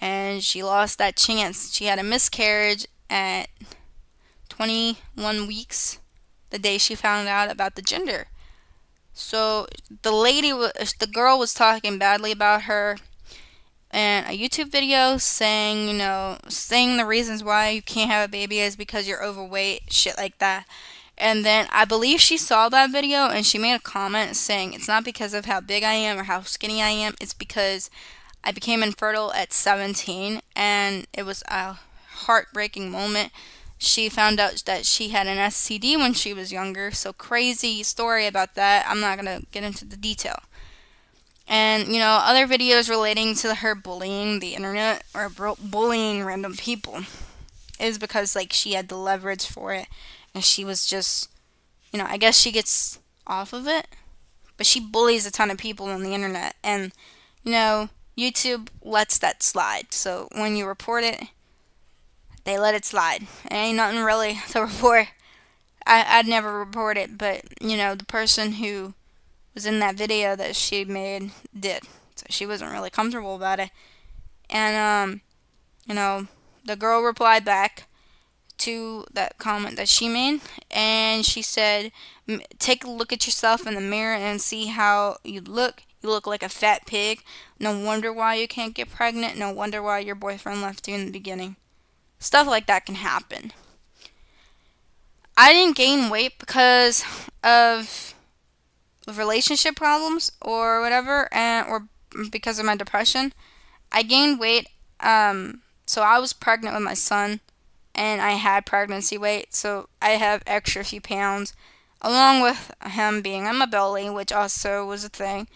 And she lost that chance. She had a miscarriage at 21 weeks, the day she found out about the gender. So the girl was talking badly about her in a YouTube video, saying, saying the reasons why you can't have a baby is because you're overweight, shit like that. And then I believe she saw that video and she made a comment saying it's not because of how big I am or how skinny I am, it's because I became infertile at 17, and it was a heartbreaking moment. She found out that she had an STD when she was younger, so crazy story about that. I'm not going to get into the detail. And, other videos relating to her bullying the internet or bullying random people is because, she had the leverage for it. And she was just, I guess she gets off of it. But she bullies a ton of people on the internet. And, YouTube lets that slide. So when you report it, they let it slide. Ain't nothing really to report. I'd never report it, but, the person who was in that video that she made did. So she wasn't really comfortable about it. And, the girl replied back to that comment that she made, and she said, take a look at yourself in the mirror and see how you look. You look like a fat pig. No wonder why you can't get pregnant. No wonder why your boyfriend left you in the beginning. Stuff like that can happen. I didn't gain weight because of relationship problems or whatever, or because of my depression. I gained weight. So I was pregnant with my son, and I had pregnancy weight, so I have extra few pounds, along with him being on my belly, which also was a thing.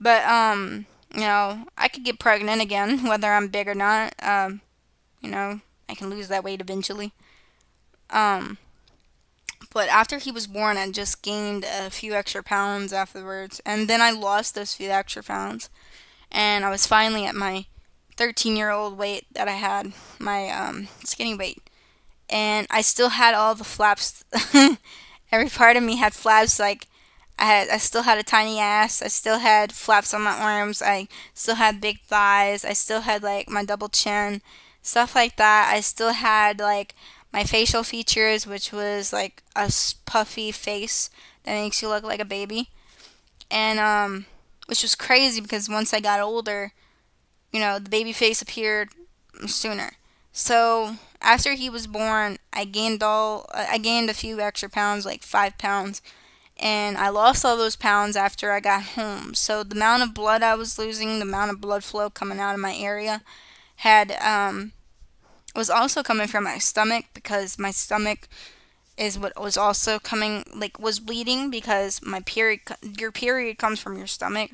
But I could get pregnant again, whether I'm big or not. I can lose that weight eventually. But after he was born, I just gained a few extra pounds afterwards. And then I lost those few extra pounds. And I was finally at my 13-year-old weight that I had, my skinny weight. And I still had all the flaps. Every part of me had flaps. I still had a tiny ass. I still had flaps on my arms. I still had big thighs. I still had my double chin, stuff like that. I still had my facial features, which was a puffy face that makes you look like a baby. And which was crazy because once I got older, the baby face appeared sooner. So after he was born, I gained a few extra pounds, 5 pounds, and I lost all those pounds after I got home. So the amount of blood I was losing, the amount of blood flow coming out of my area, had was also coming from my stomach, because my stomach is what was also coming, was bleeding, because your period comes from your stomach,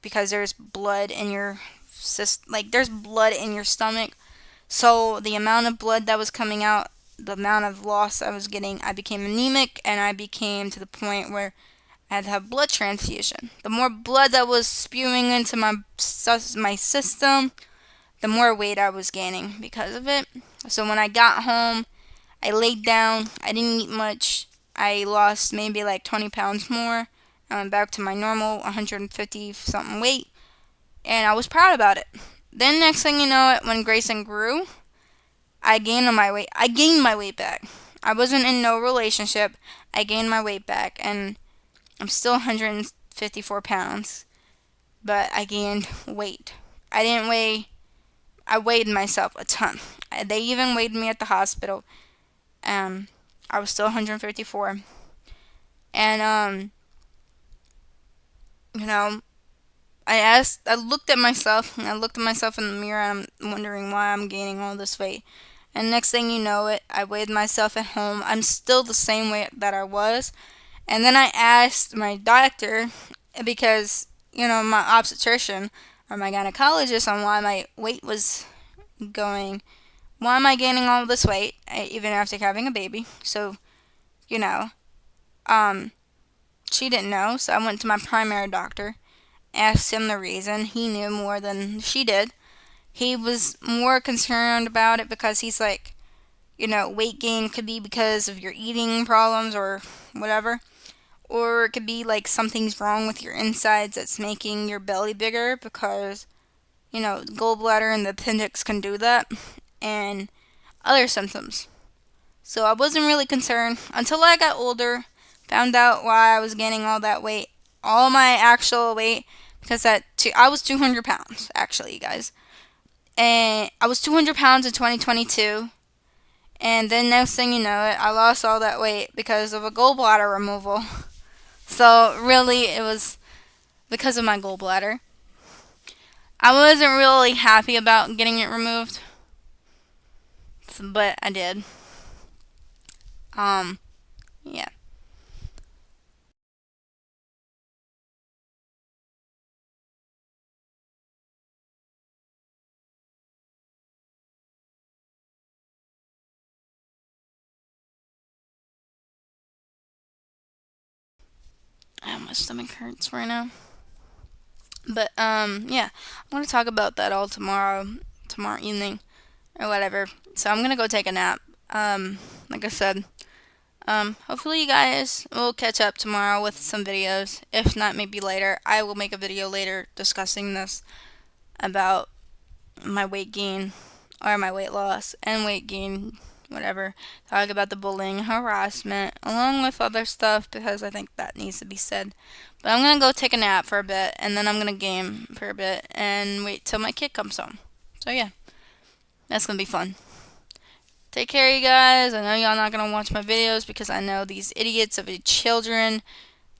because there's blood in your there's blood in your stomach. So the amount of blood that was coming out, the amount of loss I was getting, I became anemic, and I became to the point where I had to have blood transfusion. The more blood that was spewing into my system, the more weight I was gaining because of it. So when I got home, I laid down. I didn't eat much. I lost maybe 20 pounds more. I went back to my normal 150 something weight, and I was proud about it. Then next thing you know, when Grayson grew, I gained my weight back. I wasn't in no relationship. I gained my weight back, and I'm still 154 pounds, but I gained weight. I didn't weigh, I weighed myself a ton. They even weighed me at the hospital. I was still 154. And, you know, I looked at myself, and I looked at myself in the mirror, and I'm wondering why I'm gaining all this weight. And next thing you know it, I weighed myself at home. I'm still the same weight that I was. And then I asked my doctor, because, my obstetrician or my gynecologist, on why my weight was going, why am I gaining all this weight, even after having a baby? So, you know, um, she didn't know, so I went to my primary doctor, asked him the reason. He knew more than she did. He was more concerned about it because he's like, weight gain could be because of your eating problems or whatever. Or it could be like something's wrong with your insides that's making your belly bigger because, gallbladder and the appendix can do that. And other symptoms. So I wasn't really concerned until I got older, found out why I was gaining all that weight. All my actual weight, because I was 200 pounds, actually, you guys. And I was 200 pounds in 2022. And then next thing you know it, I lost all that weight because of a gallbladder removal. So really, it was because of my gallbladder. I wasn't really happy about getting it removed, but I did. Yeah. My stomach hurts right now. But yeah, I'm gonna talk about that all tomorrow evening or whatever. So I'm gonna go take a nap. Like I said, hopefully you guys will catch up tomorrow with some videos. If not, maybe later. I will make a video later discussing this about my weight gain or my weight loss and weight gain, whatever. Talk about the bullying, harassment, along with other stuff because I think that needs to be said. But I'm gonna go take a nap for a bit and then I'm gonna game for a bit and wait till my kid comes home. So yeah, that's gonna be fun. Take care, you guys. I know y'all not gonna watch my videos because I know these idiots of children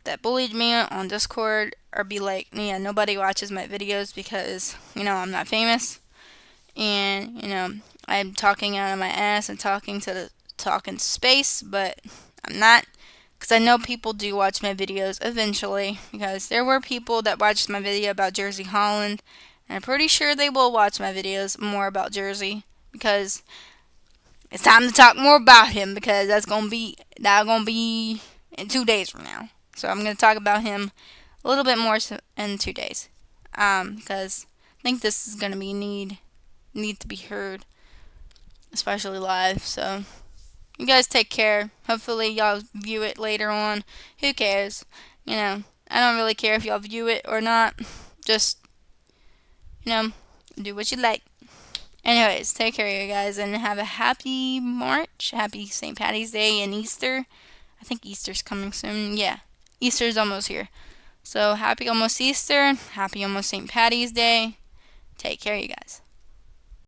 that bullied me on Discord or be like, yeah, nobody watches my videos because, I'm not famous. And, I'm talking out of my ass and talking space, but I'm not. Because I know people do watch my videos eventually. Because there were people that watched my video about Jersey Holland. And I'm pretty sure they will watch my videos more about Jersey. Because it's time to talk more about him. Because that's going to be in 2 days from now. So I'm going to talk about him a little bit more in 2 days. Because I think this is going to be need to be heard, especially live. So you guys take care. Hopefully y'all view it later on. Who cares? I don't really care if y'all view it or not. Just, do what you like. Anyways, take care, you guys, and have a happy March. Happy St. Patty's Day and Easter. I think Easter's coming soon. Yeah, Easter's almost here. So happy almost Easter. Happy almost St. Patty's Day. Take care, you guys.